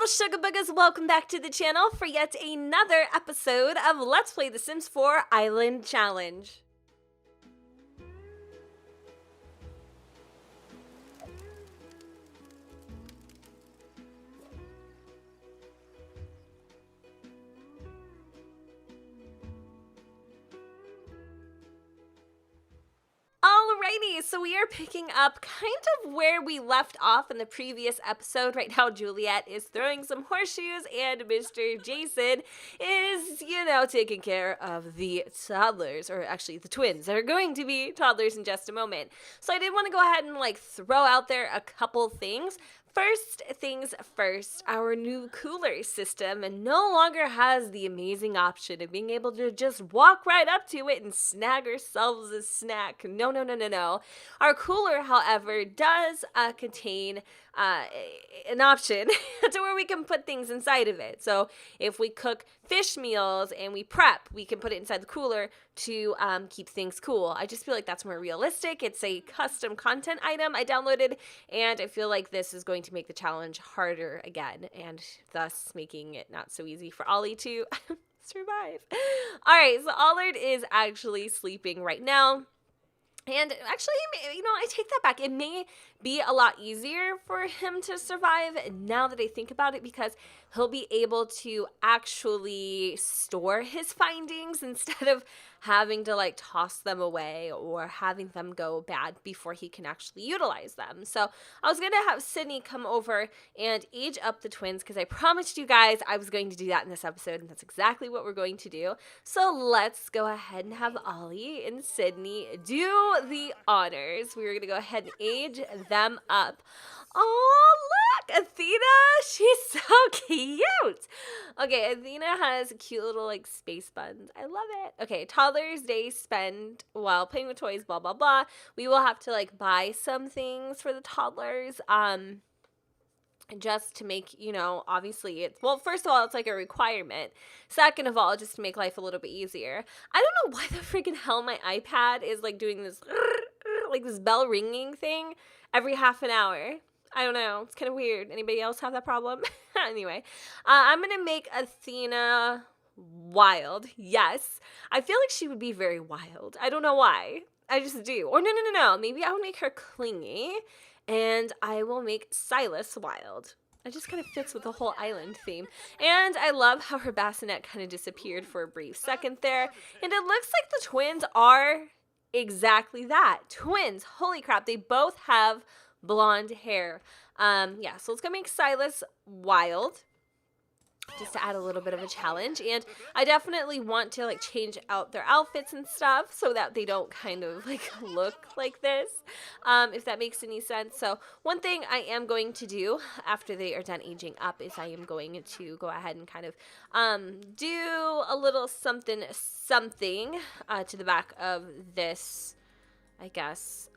Sugar Boogers, welcome back to the channel for yet another episode of Let's Play The Sims 4 Island Challenge. Alrighty, so we are picking up kind of where we left off in the previous episode. Right now, Juliet is throwing some horseshoes, and Mr. Jason is, taking care of the toddlers, or actually the twins that are going to be toddlers in just a moment. So I did want to go ahead and throw out there a couple things. First things first, our new cooler system no longer has the amazing option of being able to just walk right up to it and snag ourselves a snack. No. Our cooler, however, does contain an option to where we can put things inside of it. So if we cook fish meals and we prep, we can put it inside the cooler to keep things cool. I just feel like that's more realistic. It's a custom content item I downloaded, and I feel like this is going to make the challenge harder again, and thus making it not so easy for Ollie to survive. All right, so Allard is actually sleeping right now. And actually, I take that back. It may be a lot easier for him to survive now that I think about it, because he'll be able to actually store his findings instead of having to toss them away or having them go bad before he can actually utilize them. So I was going to have Sydney come over and age up the twins, because I promised you guys I was going to do that in this episode, and that's exactly what we're going to do. So let's go ahead and have Ollie and Sydney do the honors. We're going to go ahead and age them up. Oh, look, Athena, she's so cute. Okay, Athena has cute little space buns. I love it. Okay, toddlers, they spend while playing with toys, blah, blah, blah. We will have to buy some things for the toddlers, just to make, obviously it's, well, first of all, it's a requirement. Second of all, just to make life a little bit easier. I don't know why the freaking hell my iPad is doing this, this bell ringing thing every half an hour. I don't know. It's kind of weird. Anybody else have that problem? Anyway, I'm going to make Athena wild. Yes. I feel like she would be very wild. I don't know why. I just do. Or no. Maybe I would make her clingy, and I will make Silas wild. It just kind of fits with the whole island theme. And I love how her bassinet kind of disappeared for a brief second there. And it looks like the twins are exactly that. Twins. Holy crap. They both have blonde hair. Yeah, so let's go make Silas wild, just to add a little bit of a challenge. And I definitely want to change out their outfits and stuff so that they don't kind of look like this, if that makes any sense. So one thing I am going to do after they are done aging up is I am going to go ahead and kind of do a little something to the back of this, I guess.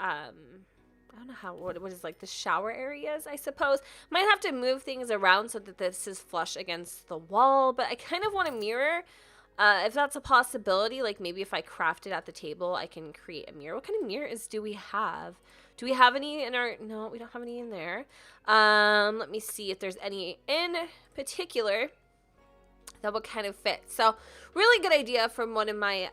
I don't know what is the shower areas, I suppose. Might have to move things around so that this is flush against the wall, but I kind of want a mirror. If that's a possibility, maybe if I craft it at the table, I can create a mirror. What kind of mirrors do we have? Do we have any in our, no, we don't have any in there. Let me see if there's any in particular that would kind of fit. So really good idea from one of my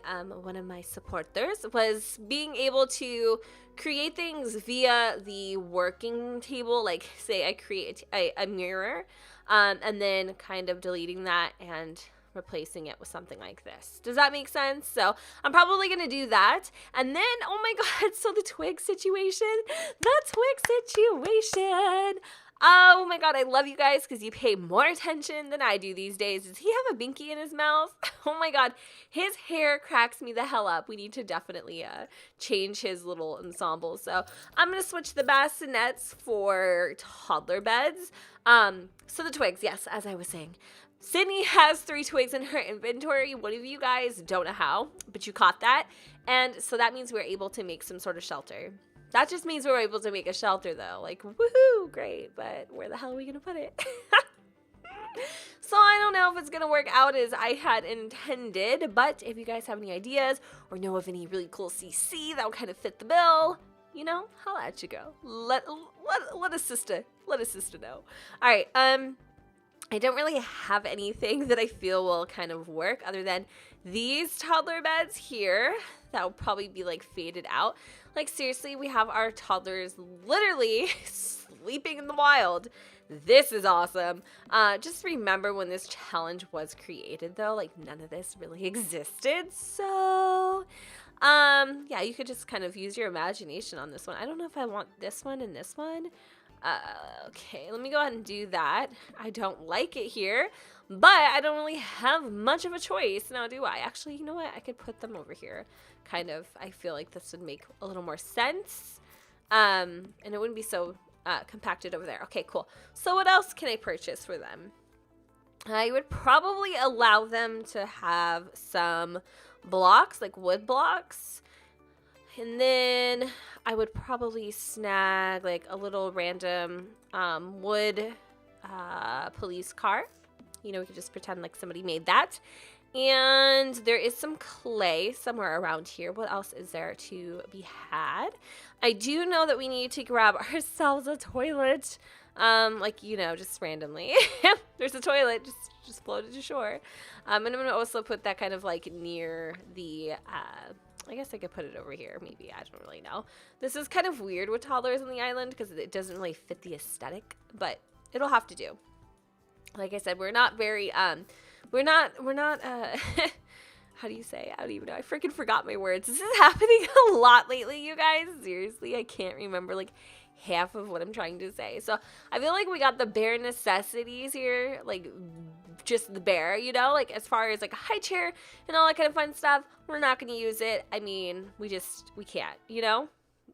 supporters was being able to create things via the working table. Say I create a mirror, and then kind of deleting that and replacing it with something like this. Does that make sense? So I'm probably going to do that. And then, oh my God, so the twig situation. Oh my God, I love you guys because you pay more attention than I do these days. Does he have a binky in his mouth? Oh my God, his hair cracks me the hell up. We need to definitely change his little ensemble. So I'm going to switch the bassinets for toddler beds. So the twigs, yes, as I was saying. Sydney has 3 twigs in her inventory. One of you guys don't know how, but you caught that. And so that means we're able to make some sort of shelter. That just means we're able to make a shelter, though. Woohoo, great, but where the hell are we going to put it? So I don't know if it's going to work out as I had intended, but if you guys have any ideas or know of any really cool CC that will kind of fit the bill, holla at you go. Let a sister know. All right, I don't really have anything that I feel will kind of work other than these toddler beds here that will probably be like faded out. Like seriously, we have our toddlers literally sleeping in the wild. This is awesome. Just remember when this challenge was created though, like none of this really existed. So yeah, you could just kind of use your imagination on this one. I don't know if I want this one and this one. Okay, let me go ahead and do that. I don't like it here, but I don't really have much of a choice now, do I? Actually, you know what? I could put them over here. Kind of, I feel like this would make a little more sense. And it wouldn't be so compacted over there. Okay, cool. So what else can I purchase for them? I would probably allow them to have some blocks, like wood blocks. And then I would probably snag like a little random wood police car. You know, we could just pretend like somebody made that. And there is some clay somewhere around here. What else is there to be had? I do know that we need to grab ourselves a toilet. Like, you know, just randomly. There's a toilet, just floated to shore. And I'm going to also put that kind of like near the... I guess I could put it over here, maybe. I don't really know. This is kind of weird with toddlers on the island because it doesn't really fit the aesthetic, but it'll have to do. Like I said, we're not very, we're not, how do you say? I don't even know. I freaking forgot my words. This is happening a lot lately, you guys. Seriously, I can't remember like half of what I'm trying to say. So I feel like we got the bare necessities here, like just the bare, you know, like as far as like a high chair and all that kind of fun stuff. We're not going to use it. I mean, we can't, you know?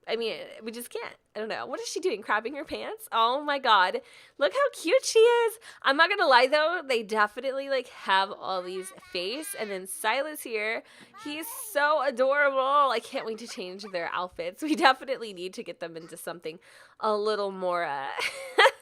I mean, we just can't. I don't know. What is she doing? Crapping her pants? Oh my God. Look how cute she is. I'm not going to lie though. They definitely like have all these face. And then Silas here, he's so adorable. I can't wait to change their outfits. We definitely need to get them into something a little more, I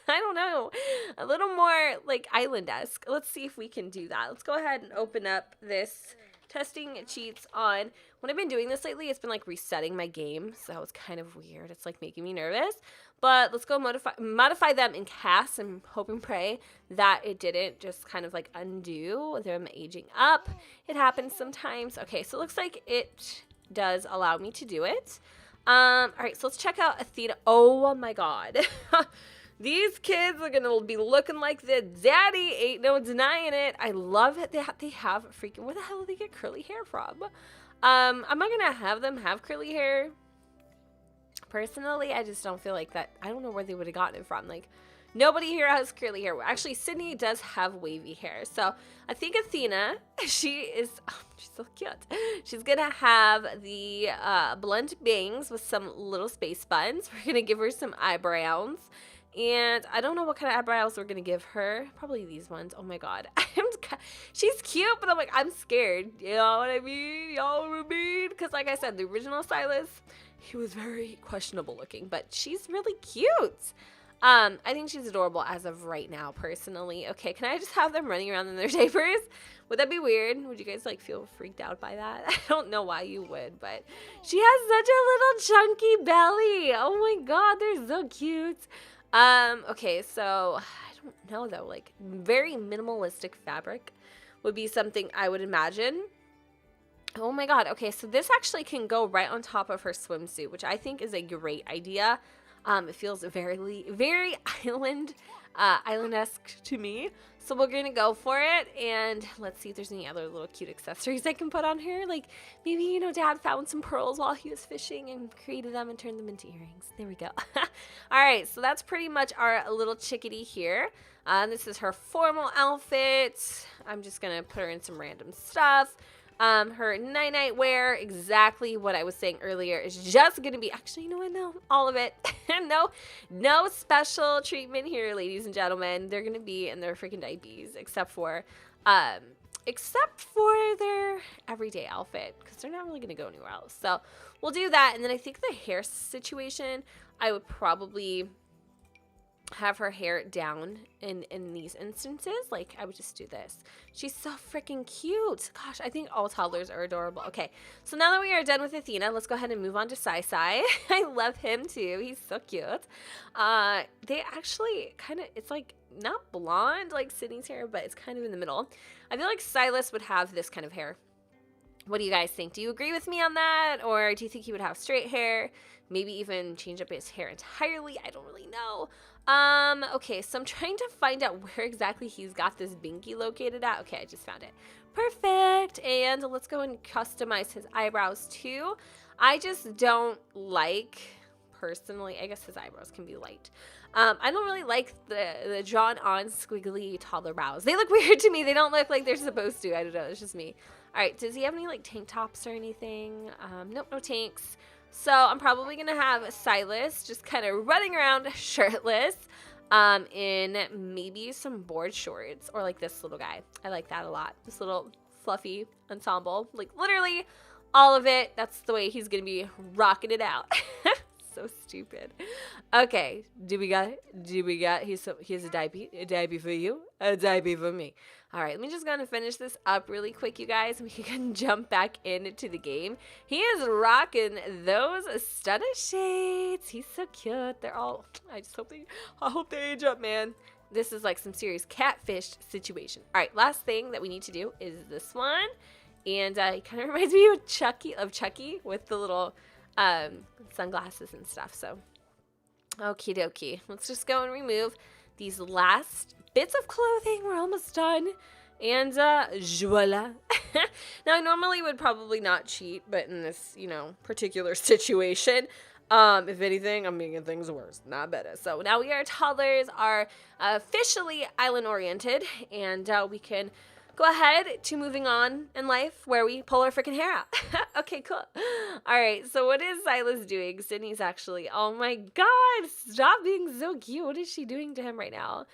don't know, a little more like island-esque. Let's see if we can do that. Let's go ahead and open up this testing cheats on. When I've been doing this lately, it's been like resetting my game, so it's kind of weird. It's like making me nervous. But let's go modify them in cast and hope and pray that it didn't just kind of like undo them aging up. It happens sometimes. Okay, so it looks like it does allow me to do it. All right, so let's check out Athena. Oh my God. These kids are going to be looking like the daddy. Ain't no denying it. I love it that they have freaking... Where the hell do they get curly hair from? I'm not going to have them have curly hair. Personally, I just don't feel like that. I don't know where they would have gotten it from. Like, nobody here has curly hair. Actually, Sydney does have wavy hair. So, I think Athena, she's so cute. She's going to have the blunt bangs with some little space buns. We're going to give her some eyebrows. And I don't know what kind of eyebrows we're going to give her. Probably these ones. Oh my God. She's cute, but I'm like, I'm scared. You know what I mean? Y'all know what I mean? Because like I said, the original Silas, he was very questionable looking, but she's really cute. I think she's adorable as of right now, personally. Okay, can I just have them running around in their diapers? Would that be weird? Would you guys like feel freaked out by that? I don't know why you would, but she has such a little chunky belly. Oh my God, they're so cute. Okay, so I don't know though, like very minimalistic fabric would be something I would imagine. Oh my God. Okay, so this actually can go right on top of her swimsuit, which I think is a great idea. It feels very, very island-esque to me. So we're going to go for it. And let's see if there's any other little cute accessories I can put on her. Like maybe, you know, Dad found some pearls while he was fishing and created them and turned them into earrings. There we go. All right. So that's pretty much our little chickadee here. This is her formal outfit. I'm just going to put her in some random stuff. Her night-night wear, exactly what I was saying earlier, is just going to be, actually, you know what, no, all of it. no special treatment here, ladies and gentlemen. They're going to be in their freaking diapers, except for their everyday outfit, because they're not really going to go anywhere else. So we'll do that, and then I think the hair situation, I would probably have her hair down in these instances. Like, I would just do this. She's so freaking cute. Gosh, I think all toddlers are adorable. Okay, so now that we are done with Athena, let's go ahead and move on to Sai. I love him too. He's so cute. They actually kind of, it's like not blonde like Sydney's hair, but it's kind of in the middle. I feel like Silas would have this kind of hair. What do you guys think? Do you agree with me on that? Or do you think he would have straight hair? Maybe even change up his hair entirely? I don't really know. Okay, so I'm trying to find out where exactly he's got this binky located at. Okay, I just found it. Perfect. And let's go and customize his eyebrows too. I just don't like, personally, I guess his eyebrows can be light. I don't really like the drawn on squiggly toddler brows. They look weird to me. They don't look like they're supposed to. I don't know. It's just me. All right. Does he have any like tank tops or anything? Nope, no tanks. So I'm probably going to have Silas just kind of running around shirtless in maybe some board shorts or like this little guy. I like that a lot. This little fluffy ensemble. Like literally all of it. That's the way he's going to be rocking it out. So stupid. Okay, do we got it? Here's a diaper for you, a diaper for me. All right, let me just go and finish this up really quick, you guys. We can jump back into the game. He is rocking those stunner shades. He's so cute. They're all, I hope they age up, man. This is like some serious catfish situation. All right, last thing that we need to do is this one. And it kind of reminds me of Chucky with the little sunglasses and stuff. So okie dokie, let's just go and remove these last bits of clothing. We're almost done, and voila. Now I normally would probably not cheat, but in this particular situation, if anything, I'm making things worse, not better. So now toddlers are officially island oriented, and we can go ahead to moving on in life where we pull our freaking hair out. Okay, cool. All right, so what is Silas doing? Sydney's actually, oh my God, stop being so cute. What is she doing to him right now?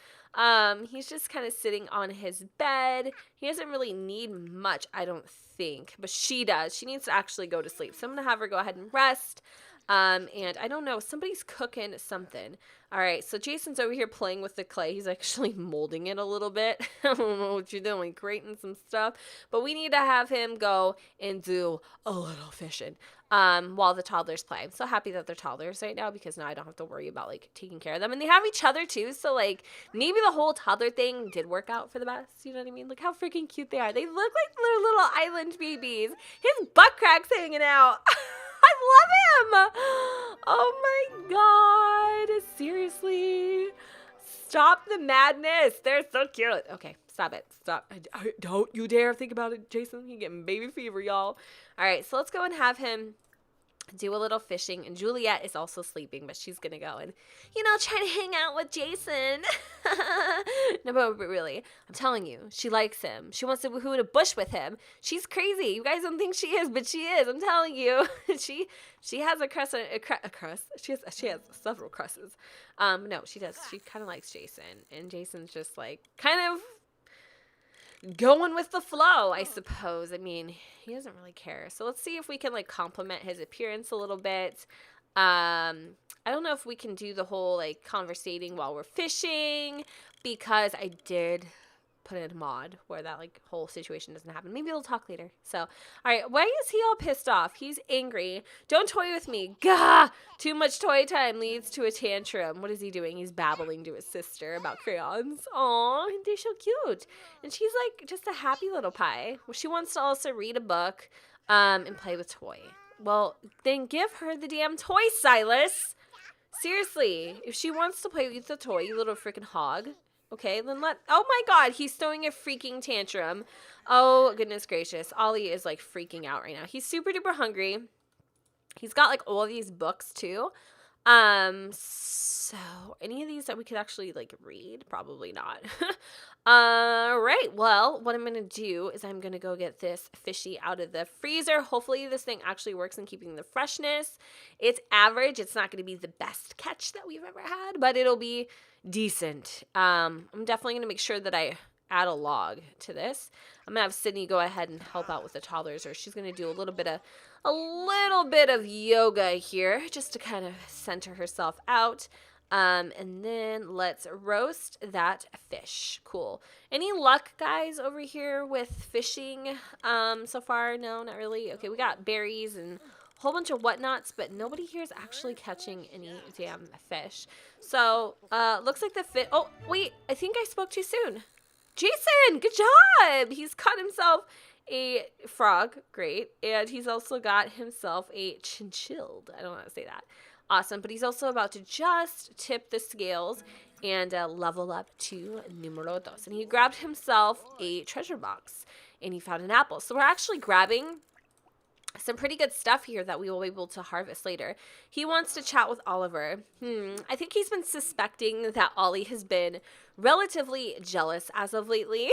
He's just kind of sitting on his bed. He doesn't really need much, I don't think, but she does. She needs to actually go to sleep. So I'm going to have her go ahead and rest. And I don't know, somebody's cooking something. All right, so Jason's over here playing with the clay. He's actually molding it a little bit. I don't know what you're doing, creating some stuff. But we need to have him go and do a little fishing while the toddlers play. I'm so happy that they're toddlers right now because now I don't have to worry about, like, taking care of them. And they have each other, too. So, like, maybe the whole toddler thing did work out for the best. You know what I mean? Look how freaking cute they are. They look like they're little island babies. His butt crack's hanging out. I love him. Oh my God. Seriously. Stop the madness. They're so cute. Okay, stop it. Stop. Don't you dare think about it, Jason. He's getting baby fever, y'all. All right, so let's go and have him do a little fishing. And Juliet is also sleeping, but she's going to go and, try to hang out with Jason. No, but really, I'm telling you, she likes him. She wants to woohoo in a bush with him. She's crazy. You guys don't think she is, but she is. I'm telling you. She has a crust. She has several crushes. No, she does. She kind of likes Jason. And Jason's just like kind of going with the flow, I suppose. I mean, he doesn't really care. So let's see if we can like compliment his appearance a little bit. I don't know if we can do the whole like conversating while we're fishing because I did put in a mod where that like whole situation doesn't happen. Maybe we'll talk later. So, all right. Why is he all pissed off? He's angry. Don't toy with me. Gah! Too much toy time leads to a tantrum. What is he doing? He's babbling to his sister about crayons. Aw, they're so cute. And she's like just a happy little pie. Well, she wants to also read a book and play with toy. Well, then give her the damn toy, Silas. Seriously, if she wants to play with the toy, you little freaking hog. Okay, then oh my God, he's throwing a freaking tantrum. Oh, goodness gracious. Ollie is like freaking out right now. He's super duper hungry. He's got like all these books too. So any of these that we could actually like read? Probably not. Right. Well, what I'm going to do is I'm going to go get this fishy out of the freezer. Hopefully this thing actually works in keeping the freshness. It's average. It's not going to be the best catch that we've ever had, but it'll be decent. I'm definitely going to make sure that I add a log to this. I'm going to have Sydney go ahead and help out with the toddlers, or she's going to do a little bit of yoga here just to kind of center herself out. And then let's roast that fish. Cool. Any luck, guys, over here with fishing so far? No, not really. Okay, we got berries and whole bunch of whatnots, but nobody here is actually catching any damn fish. So, looks like the fish. Oh, wait, I think I spoke too soon. Jason, good job. He's caught himself a frog. Great. And he's also got himself a chinchilled. I don't know how to say that. Awesome. But he's also about to just tip the scales and level up to numero dos. And he grabbed himself a treasure box and he found an apple. So we're actually grabbing some pretty good stuff here that we will be able to harvest later. He wants to chat with Oliver. I think he's been suspecting that Ollie has been relatively jealous as of lately.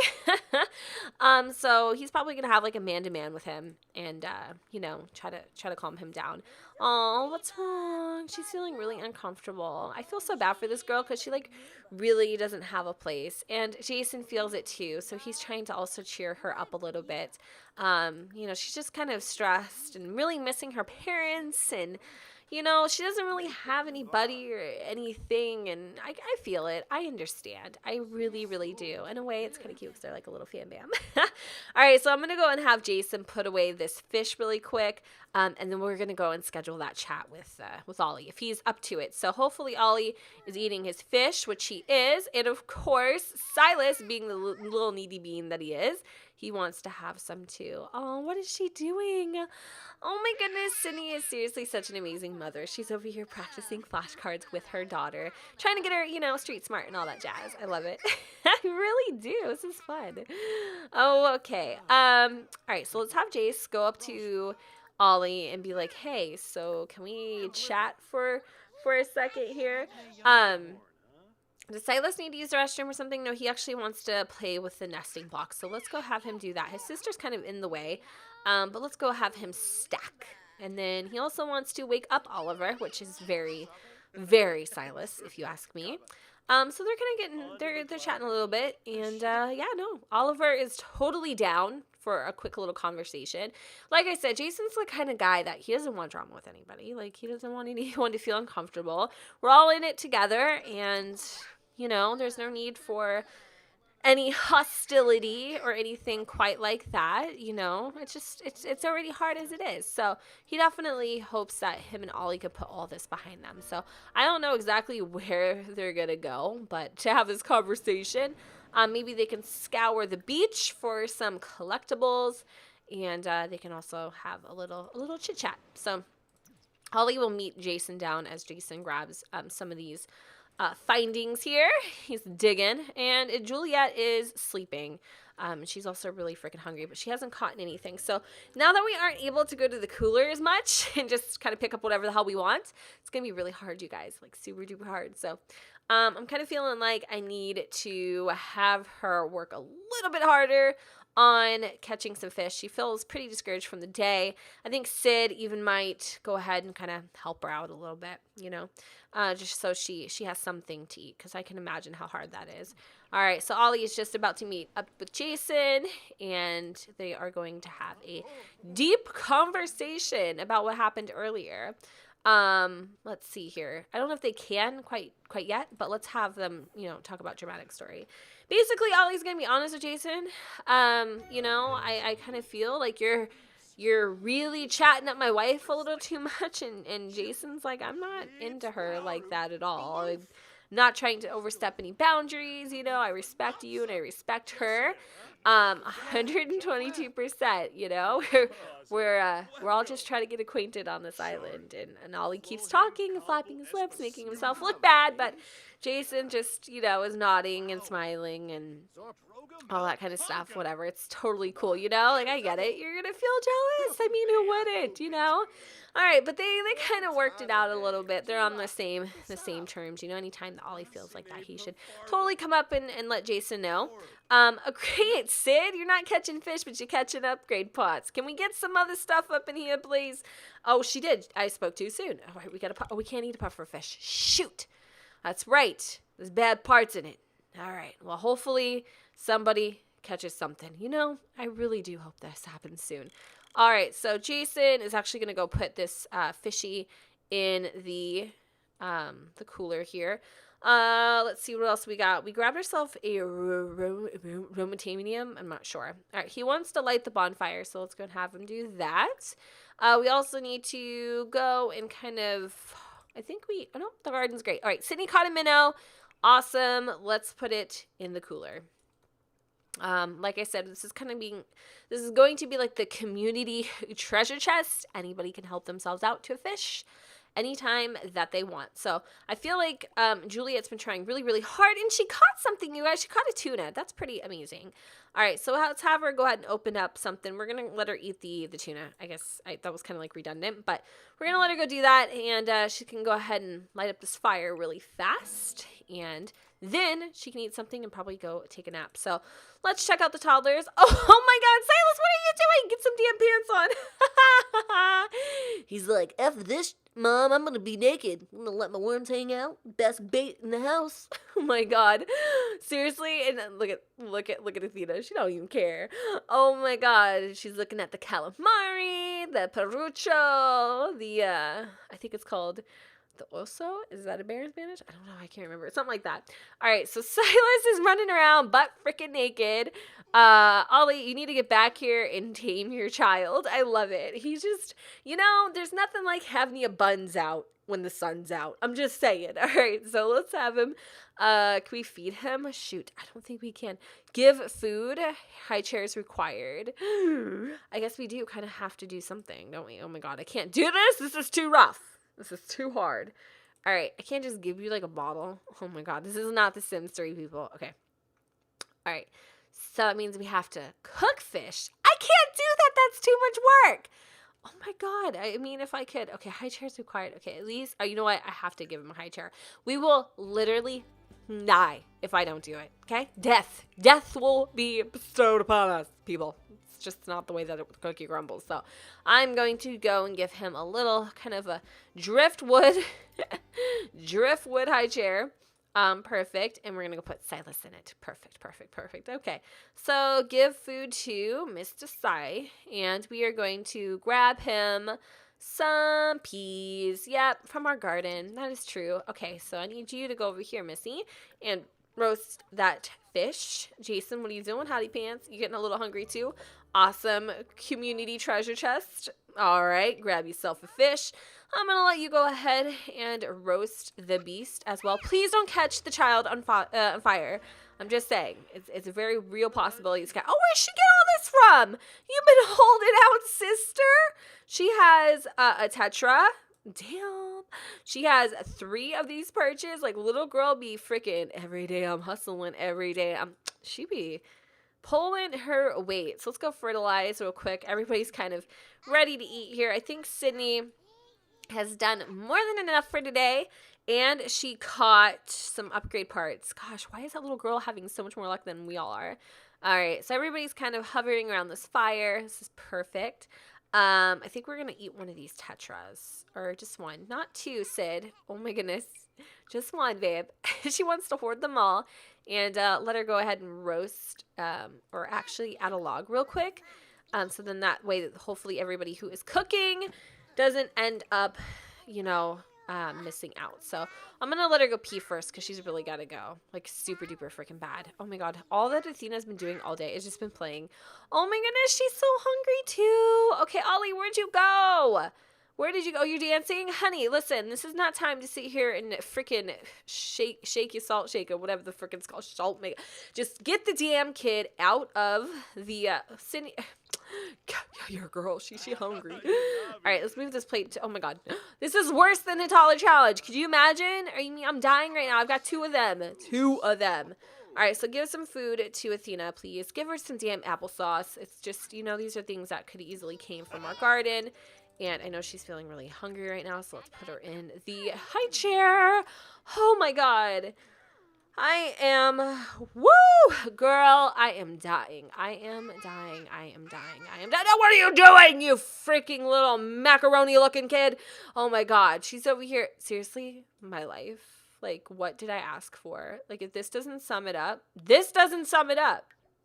So he's probably gonna have like a man-to-man with him and you know, try to calm him down. Oh, what's wrong? She's feeling really uncomfortable. I feel so bad for this girl because she like really doesn't have a place, and Jason feels it too. So he's trying to also cheer her up a little bit. You know, she's just kind of stressed and really missing her parents, and you know, she doesn't really have anybody or anything, and I feel it. I understand. I really, really do. In a way, it's kind of cute because they're like a little fan bam. All right, so I'm going to go and have Jason put away this fish really quick, and then we're going to go and schedule that chat with Ollie if he's up to it. So hopefully Ollie is eating his fish, which he is, and of course, Silas, being the little needy bean that he is, he wants to have some too. Oh, what is she doing? Oh my goodness, Sydney is seriously such an amazing mother. She's over here practicing flashcards with her daughter, trying to get her, you know, street smart and all that jazz. I love it. I really do. This is fun. Oh, okay. All right, so let's have Jace go up to Ollie and be like, hey, so can we chat for a second here? Does Silas need to use the restroom or something? No, he actually wants to play with the nesting blocks. So let's go have him do that. His sister's kind of in the way, but let's go have him stack. And then he also wants to wake up Oliver, which is very, very Silas, if you ask me. So they're kind of they're chatting a little bit. And yeah, no, Oliver is totally down for a quick little conversation. Like I said, Jason's the kind of guy that he doesn't want drama with anybody. Like, he doesn't want anyone to feel uncomfortable. We're all in it together, and you know, there's no need for any hostility or anything quite like that. You know, it's already hard as it is. So he definitely hopes that him and Ollie could put all this behind them. So I don't know exactly where they're gonna go, but to have this conversation, maybe they can scour the beach for some collectibles, and they can also have a little chit chat. So Ollie will meet Jason down as Jason grabs some of these findings here. He's digging, and Juliet is sleeping. She's also really freaking hungry, but she hasn't caught anything. So now that we aren't able to go to the cooler as much and just kind of pick up whatever the hell we want, it's gonna be really hard, you guys, like super duper hard. So I'm kind of feeling like I need to have her work a little bit harder on catching some fish. She feels pretty discouraged from the day. I think Syd even might go ahead and kind of help her out a little bit, you know, just so she has something to eat, because I can imagine how hard that is. All right, so Ollie is just about to meet up with Jason, and they are going to have a deep conversation about what happened earlier. Let's see here. I don't know if they can quite yet, but let's have them, you know, talk about dramatic story. Basically, Ollie's gonna be honest with Jason. You know, I kind of feel like you're really chatting up my wife a little too much, and Jason's like, I'm not into her like that at all. I'm not trying to overstep any boundaries, you know. I respect you and I respect her. 122%, you know. We're all just trying to get acquainted on this island, and Ollie keeps talking and flapping his lips, making himself look bad, but Jason just, you know, is nodding and smiling and all that kind of stuff, whatever. It's totally cool, you know? Like, I get it. You're gonna feel jealous. I mean, who wouldn't, you know? All right, but they kind of worked it out a little bit. They're on the same terms, you know? Anytime that Ollie feels like that, he should totally come up and let Jason know. Great, Syd, you're not catching fish, but you're catching upgrade pots. Can we get some other stuff up in here, please? Oh, she did. I spoke too soon. All right, we can't eat a puffer fish. Shoot. That's right. There's bad parts in it. All right. Well, hopefully somebody catches something. You know, I really do hope this happens soon. All right. So Jason is actually going to go put this fishy in the cooler here. Let's see what else we got. We grabbed ourselves a Romatanium. I'm not sure. All right. He wants to light the bonfire, so let's go and have him do that. We also need to go and kind of, oh no, the garden's great. All right, Sydney caught a minnow. Awesome. Let's put it in the cooler. Like I said, this is going to be like the community treasure chest. Anybody can help themselves out to a fish anytime that they want. So I feel like Juliet's been trying really, really hard, and she caught something, you guys. She caught a tuna. That's pretty amazing. All right, so let's have her go ahead and open up something. We're going to let her eat the tuna. I guess that was kind of like redundant, but we're going to let her go do that, and she can go ahead and light up this fire really fast, and then she can eat something and probably go take a nap. So let's check out the toddlers. Oh my God, Silas, what are you doing? Get some damn pants on. He's like, F this, Mom, I'm going to be naked. I'm going to let my worms hang out. Best bait in the house. Oh my God. Seriously? And look at Athena. She don't even care. Oh my God. She's looking at the calamari, the parucho, I think it's called the oso. Is that a bear in Spanish? I don't know. I can't remember. Something like that. All right. So Silas is running around butt freaking naked. Ollie, you need to get back here and tame your child. I love it. He's just, there's nothing like having your buns out when the sun's out. I'm just saying. All right. So let's have him. Can we feed him? Shoot. I don't think we can. Give food. High chairs required. I guess we do kind of have to do something, don't we? Oh my God. I can't do this. This is too rough. This is too hard. All right. I can't just give you like a bottle. Oh my God. This is not The Sims 3, people. Okay. All right. So that means we have to cook fish. I can't do that. That's too much work. Oh my God. I mean, if I could. Okay. High chair's required. Okay. At least, you know what? I have to give him a high chair. We will literally die if I don't do it. Okay. Death will be bestowed upon us, people. Just not the way that a cookie crumbles. So I'm going to go and give him a little kind of a driftwood high chair. Perfect. And we're going to go put Silas in it. Perfect. Okay. So give food to Mr. Sai, and we are going to grab him some peas. Yep. From our garden. That is true. Okay. So I need you to go over here, Missy, and roast that fish. Jason, what are you doing? Howdy pants. You getting a little hungry too? Awesome community treasure chest. All right, grab yourself a fish. I'm going to let you go ahead and roast the beast as well. Please don't catch the child on fire. I'm just saying, it's a very real possibility. Oh, where'd she get all this from? You've been holding out, sister. She has a tetra. Damn. She has 3 of these perches. Like, little girl be freaking every day. I'm hustling every day. She be pulling her weight. So let's go fertilize real quick. Everybody's kind of ready to eat here. I think Sydney has done more than enough for today, and she caught some upgrade parts. Gosh, why is that little girl having so much more luck than we all are? All right, so everybody's kind of hovering around this fire. This is perfect. I think we're gonna eat one of these tetras, or just one, not 2, Sid. Oh my goodness, just one, babe. She wants to hoard them all. And let her go ahead and roast, or actually add a log real quick. So then that way, hopefully everybody who is cooking doesn't end up, missing out. So I'm going to let her go pee first because she's really got to go. Like, super duper freaking bad. Oh my God. All that Athena's been doing all day is just been playing. Oh my goodness. She's so hungry too. Okay, Ollie, where'd you go? Where did you go? You're dancing? Honey, listen, this is not time to sit here and freaking shake your salt shaker, whatever the freaking it's called, salt maker. Just get the damn kid out of the Sydney. Your girl, she hungry. All right, let's move this plate to, oh my God. This is worse than the taller challenge. Could you imagine? I'm dying right now. I've got 2 of them. 2 of them. All right, so give some food to Athena, please. Give her some damn applesauce. It's just, these are things that could easily came from our garden. And I know she's feeling really hungry right now, so let's put her in the high chair. Oh my God. Girl, I am dying. Now, what are you doing, you freaking little macaroni looking kid? Oh my God. She's over here. Seriously, my life. Like, what did I ask for? Like, if this doesn't sum it up,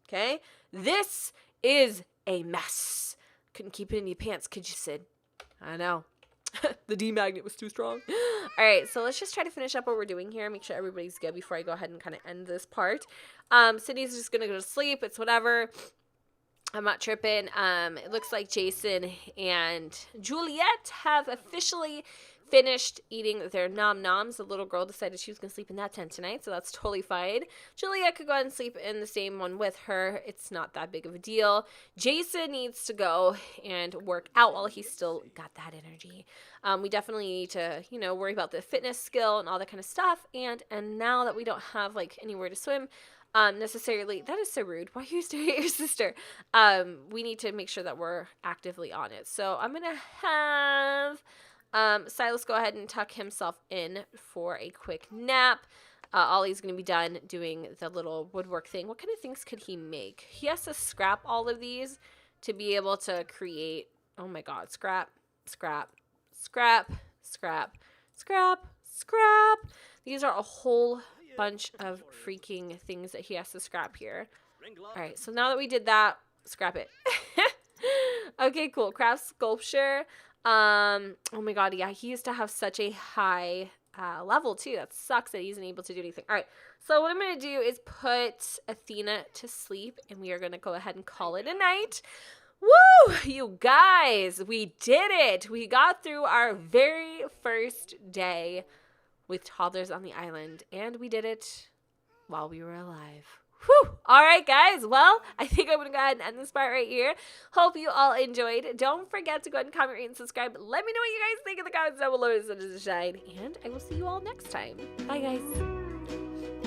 okay? This is a mess. Couldn't keep it in your pants, could you, Sid? I know. The D magnet was too strong. All right, so let's just try to finish up what we're doing here. Make sure everybody's good before I go ahead and kind of end this part. Sydney's just going to go to sleep. It's whatever. I'm not tripping. It looks like Jason and Juliet have officially finished eating their nom noms. The little girl decided she was going to sleep in that tent tonight, so that's totally fine. Juliet could go ahead and sleep in the same one with her. It's not that big of a deal. Jason needs to go and work out while he's still got that energy. We definitely need to, you know, worry about the fitness skill and all that kind of stuff. And now that we don't have like anywhere to swim, necessarily, that is so rude. Why are you staring at your sister? We need to make sure that we're actively on it. So I'm gonna have Silas go ahead and tuck himself in for a quick nap. Ollie's going to be done doing the little woodwork thing. What kind of things could he make? He has to scrap all of these to be able to create, oh my god, scrap, scrap, scrap, scrap, scrap, scrap. These are a whole bunch of freaking things that he has to scrap here. All right, so now that we did that, scrap it. Okay, cool. Craft sculpture. Oh my god, yeah, he used to have such a high level too. That sucks that he isn't able to do anything. All right, so what I'm gonna do is put Athena to sleep, and we are gonna go ahead and call it a night. Woo, you guys, we did it. We got through our very first day with toddlers on the island, and we did it while we were alive. Whew. All right, guys. Well, I think I'm going to go ahead and end this part right here. Hope you all enjoyed. Don't forget to go ahead and comment, rate, and subscribe. Let me know what you guys think in the comments down below. Sun is a shine. And I will see you all next time. Bye, guys.